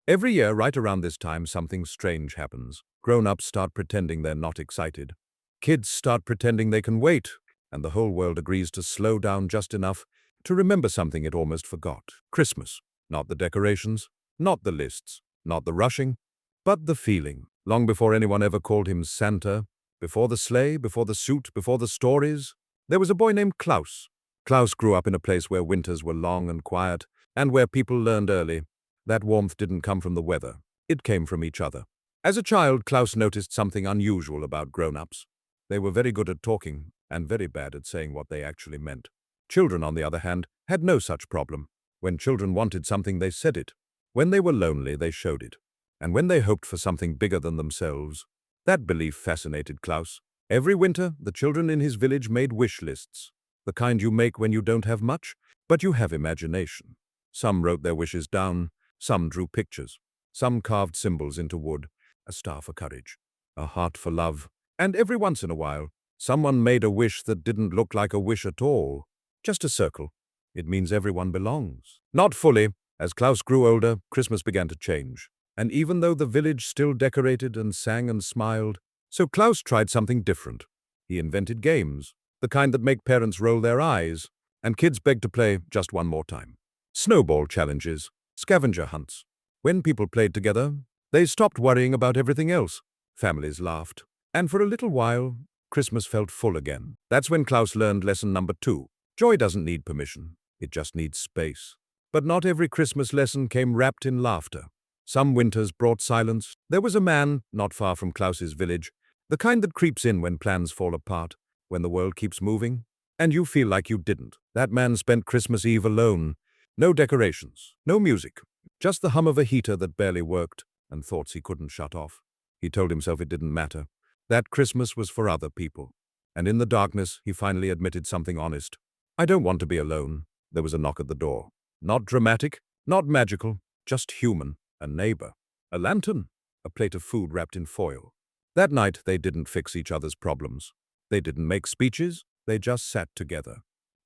Every year, right around this time, something strange happens. Grown-ups start pretending they're not excited. Kids start pretending they can wait, and the whole world agrees to slow down just enough to remember something it almost forgot. Christmas. Not the decorations, not the lists, not the rushing, but the feeling. Long before anyone ever called him Santa, before the sleigh, before the suit, before the stories, there was a boy named Klaus. Klaus grew up in a place where winters were long and quiet, and where people learned early. That warmth didn't come from the weather. It came from each other. As a child, Klaus noticed something unusual about grown-ups. They were very good at talking and very bad at saying what they actually meant. Children, on the other hand, had no such problem. When children wanted something, they said it. When they were lonely, they showed it. And when they hoped for something bigger than themselves, that belief fascinated Klaus. Every winter, the children in his village made wish lists, the kind you make when you don't have much, but you have imagination. Some wrote their wishes down, some drew pictures, some carved symbols into wood, a star for courage, a heart for love, and every once in a while, someone made a wish that didn't look like a wish at all, just a circle. It means everyone belongs. Not fully. As Klaus grew older, Christmas began to change. And even though the village still decorated and sang and smiled, so Klaus tried something different. He invented games, the kind that make parents roll their eyes, and kids beg to play just one more time. Snowball challenges, scavenger hunts. When people played together, they stopped worrying about everything else. Families laughed. And for a little while, Christmas felt full again. That's when Klaus learned lesson number 2. Joy doesn't need permission. It just needs space. But not every Christmas lesson came wrapped in laughter. Some winters brought silence. There was a man not far from Klaus's village, the kind that creeps in when plans fall apart, when the world keeps moving, and you feel like you didn't. That man spent Christmas Eve alone. No decorations, no music, just the hum of a heater that barely worked and thoughts he couldn't shut off. He told himself it didn't matter. That Christmas was for other people. And in the darkness, he finally admitted something honest. I don't want to be alone. There was a knock at the door. Not dramatic, not magical, just human. A neighbor. A lantern. A plate of food wrapped in foil. That night, they didn't fix each other's problems. They didn't make speeches. They just sat together.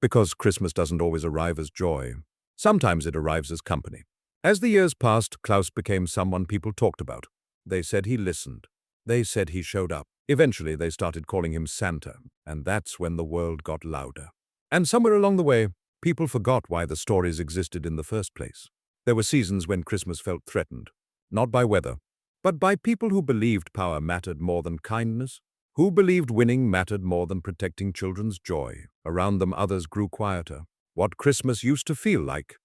Because Christmas doesn't always arrive as joy. Sometimes it arrives as company. As the years passed, Klaus became someone people talked about. They said he listened. They said he showed up. Eventually, they started calling him Santa, and that's when the world got louder. And somewhere along the way, people forgot why the stories existed in the first place. There were seasons when Christmas felt threatened, not by weather, but by people who believed power mattered more than kindness, who believed winning mattered more than protecting children's joy. Around them, others grew quieter. What Christmas used to feel like.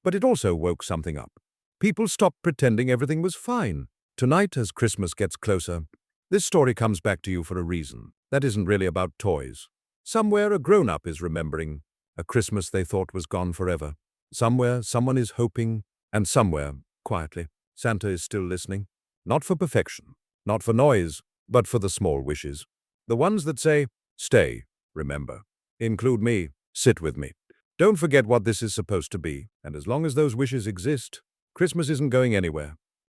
But it also woke something up. People stopped pretending everything was fine. Tonight, as Christmas gets closer, this story comes back to you for a reason. That isn't really about toys. Somewhere, a grown-up is remembering a Christmas they thought was gone forever. Somewhere, someone is hoping, and somewhere, quietly, Santa is still listening. Not for perfection, not for noise, but for the small wishes. The ones that say, stay, remember, include me, sit with me. Don't forget what this is supposed to be, and as long as those wishes exist, Christmas isn't going anywhere.